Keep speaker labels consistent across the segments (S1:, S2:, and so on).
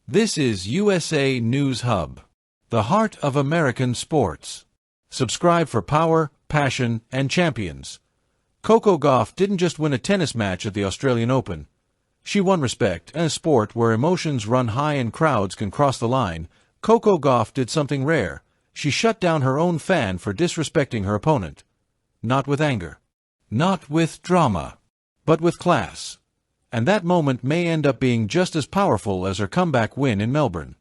S1: This is USA News Hub, the heart of American sports. Subscribe for power, passion, and champions. Coco Gauff didn't just win a tennis match at the Australian Open. She won respect. In a sport where emotions run high and crowds can cross the line, Coco Gauff did something rare. She shut down her own fan for disrespecting her opponent. Not with anger, not with drama, but with class. And that moment may end up being just as powerful as her comeback win in Melbourne.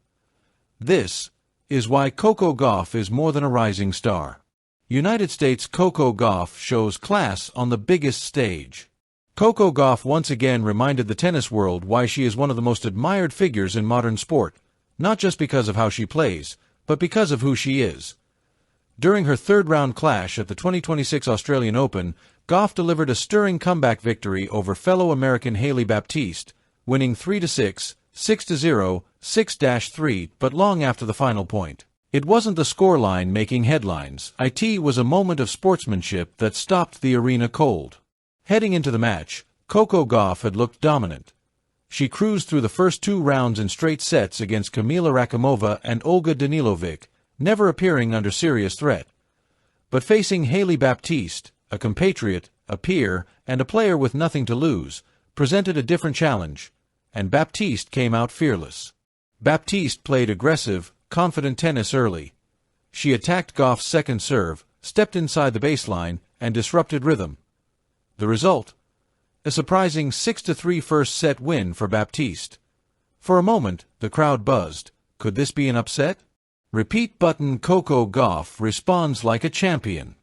S1: This is why Coco Gauff is more than a rising star. United States Coco Gauff shows class on the biggest stage. Coco Gauff once again reminded the tennis world why she is one of the most admired figures in modern sport, not just because of how she plays, but because of who she is. During her third-round clash at the 2026 Australian Open, Gauff delivered a stirring comeback victory over fellow American Hailey Baptiste, winning 3-6, 6-0, 6-3, but long after the final point. It wasn't the scoreline making headlines. It was a moment of sportsmanship that stopped the arena cold. Heading into the match, Coco Gauff had looked dominant. She cruised through the first two rounds in straight sets against Kamila Rakimova and Olga Danilovic, never appearing under serious threat. But facing Hailey Baptiste, a compatriot, a peer, and a player with nothing to lose, presented a different challenge, and Baptiste came out fearless. Baptiste played aggressive, confident tennis early. She attacked Gauff's second serve, stepped inside the baseline, and disrupted rhythm. The result? A surprising 6-3 first-set win for Baptiste. For a moment, the crowd buzzed. Could this be an upset? Repeat button. Coco Gauff responds like a champion.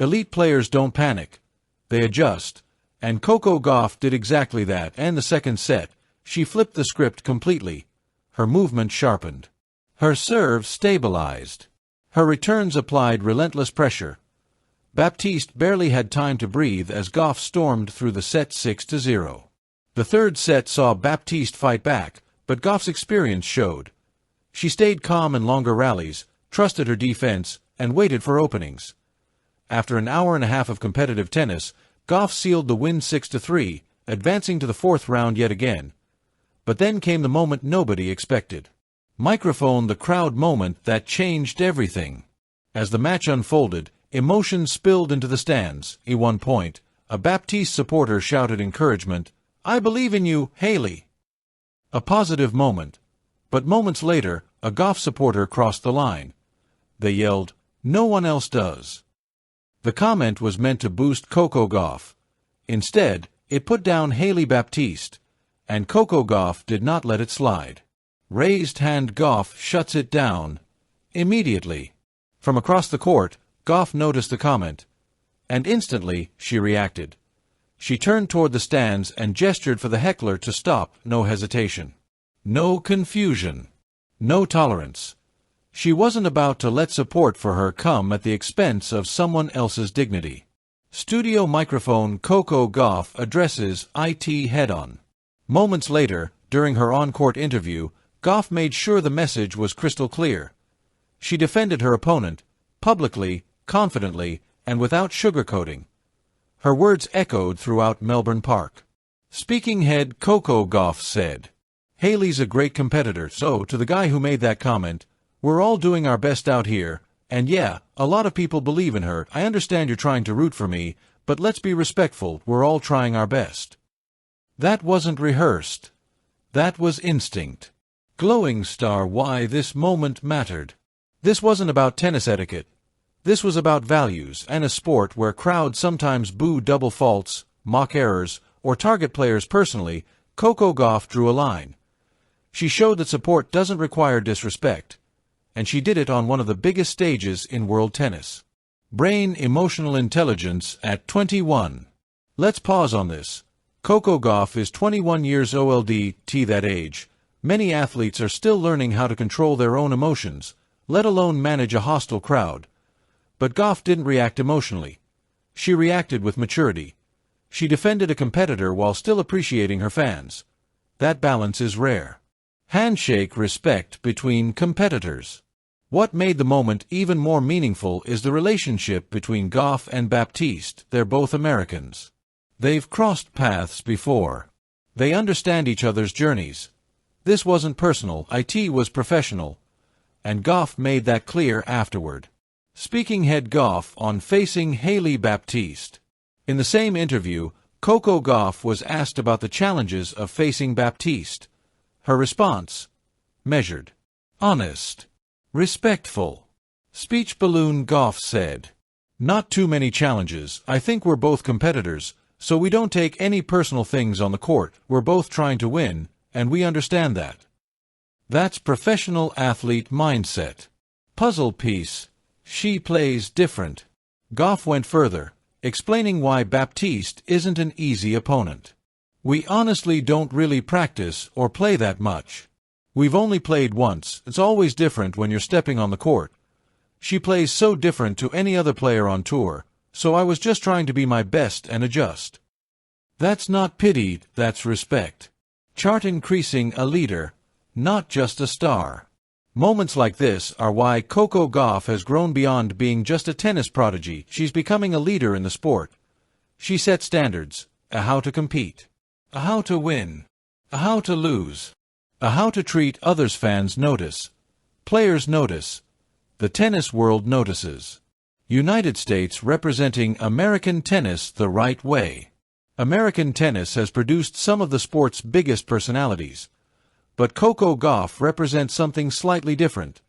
S1: Elite players don't panic. They adjust. And Coco Gauff did exactly that, and the second set, she flipped the script completely. Her movement sharpened. Her serve stabilized. Her returns applied relentless pressure. Baptiste barely had time to breathe as Gauff stormed through the set 6-0. The third set saw Baptiste fight back, but Gauff's experience showed. She stayed calm in longer rallies, trusted her defense, and waited for openings. After an hour and a half of competitive tennis, Gauff sealed the win 6-3, advancing to the fourth round yet again. But then came the moment nobody expected. Microphone. The crowd moment that changed everything. As the match unfolded, emotion spilled into the stands. At one point, a Baptiste supporter shouted encouragement, "I believe in you, Hailey." A positive moment. But moments later, a Gauff supporter crossed the line. They yelled, "No one else does." The comment was meant to boost Coco Gauff. Instead, it put down Hailey Baptiste, and Coco Gauff did not let it slide. Raised hand. Gauff shuts it down immediately. From across the court, Gauff noticed the comment, and instantly she reacted. She turned toward the stands and gestured for the heckler to stop. No hesitation. No confusion. No tolerance. She wasn't about to let support for her come at the expense of someone else's dignity. Studio microphone. Coco Gauff addresses it head-on. Moments later, during her on-court interview, Gauff made sure the message was crystal clear. She defended her opponent, publicly, confidently, and without sugarcoating. Her words echoed throughout Melbourne Park. Speaking head. Coco Gauff said, "Hailey's a great competitor, so to the guy who made that comment, we're all doing our best out here, and yeah, a lot of people believe in her. I understand you're trying to root for me, but let's be respectful, we're all trying our best." That wasn't rehearsed. That was instinct. Glowing star. Why this moment mattered. This wasn't about tennis etiquette. This was about values and a sport where crowds sometimes boo double faults, mock errors, or target players personally. Coco Gauff drew a line. She showed that support doesn't require disrespect, and she did it on one of the biggest stages in world tennis. Brain. Emotional intelligence at 21. Let's pause on this. Coco Gauff is 21 years old. At that age, many athletes are still learning how to control their own emotions, let alone manage a hostile crowd. But Gauff didn't react emotionally. She reacted with maturity. She defended a competitor while still appreciating her fans. That balance is rare. Handshake. Respect between competitors. What made the moment even more meaningful is the relationship between Gauff and Baptiste. They're both Americans. They've crossed paths before. They understand each other's journeys. This wasn't personal, it was professional. And Gauff made that clear afterward. Speaking head Gauff on facing Hailey Baptiste. In the same interview, Coco Gauff was asked about the challenges of facing Baptiste. Her response: measured, honest, respectful. Speech balloon Gauff said, "Not too many challenges. I think we're both competitors, so we don't take any personal things on the court. We're both trying to win, and we understand that. That's professional athlete mindset." Puzzle piece: she plays different. Gauff went further, explaining why Baptiste isn't an easy opponent. "We honestly don't really practice or play that much. We've only played once. It's always different when you're stepping on the court. She plays so different to any other player on tour, so I was just trying to be my best and adjust." That's not pity, that's respect. Chart increasing a leader, not just a star. Moments like this are why Coco Gauff has grown beyond being just a tennis prodigy. She's becoming a leader in the sport. She sets standards, a how to compete, a how to win, a how to lose, a how to treat others. Fans notice. Players notice. The tennis world notices. United States representing American tennis the right way. American tennis has produced some of the sport's biggest personalities. But Coco Gauff represents something slightly different.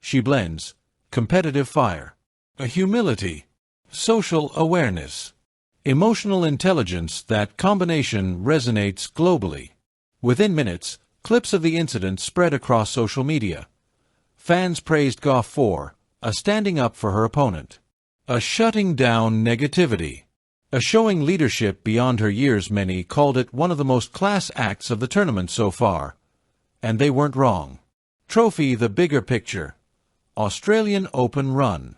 S1: She blends competitive fire, a humility, social awareness, emotional intelligence. That combination resonates globally. Within minutes, clips of the incident spread across social media. Fans praised Gauff for a standing up for her opponent, a shutting down negativity, a showing leadership beyond her years. Many called it one of the most class acts of the tournament so far. And they weren't wrong. Trophy: the bigger picture. Australian Open run.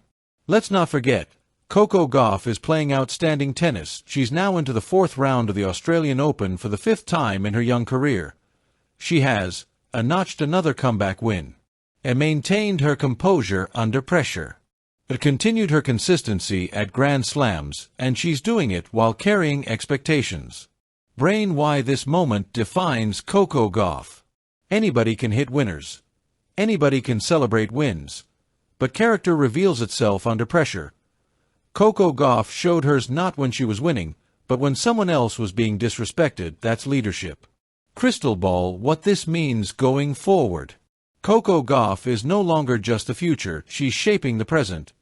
S1: Let's not forget, Coco Gauff is playing outstanding tennis. She's now into the 4th round of the Australian Open for the 5th time in her young career. She has notched another comeback win and maintained her composure under pressure. But continued her consistency at Grand Slams, and she's doing it while carrying expectations. Brain: why this moment defines Coco Gauff. Anybody can hit winners. Anybody can celebrate wins. But character reveals itself under pressure. Coco Gauff showed hers not when she was winning, but when someone else was being disrespected. That's leadership. Crystal ball: what this means going forward. Coco Gauff is no longer just the future, she's shaping the present.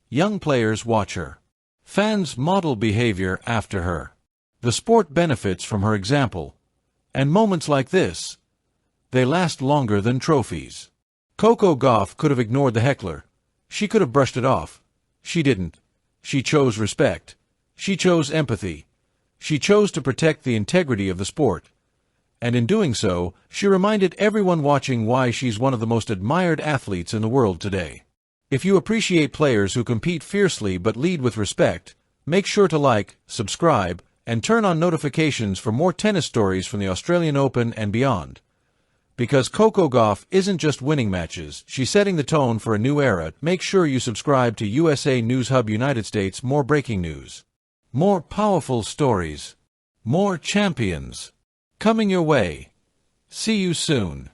S1: Young players watch her. Fans model behavior after her. The sport benefits from her example. And moments like this, they last longer than trophies. Coco Gauff could have ignored the heckler. She could have brushed it off. She didn't. She chose respect. She chose empathy. She chose to protect the integrity of the sport. And in doing so, she reminded everyone watching why she's one of the most admired athletes in the world today. If you appreciate players who compete fiercely but lead with respect, make sure to like, subscribe, and turn on notifications for more tennis stories from the Australian Open and beyond. Because Coco Gauff isn't just winning matches, she's setting the tone for a new era. Make sure you subscribe to USA News Hub United States. More breaking news, more powerful stories, more champions coming your way. See you soon.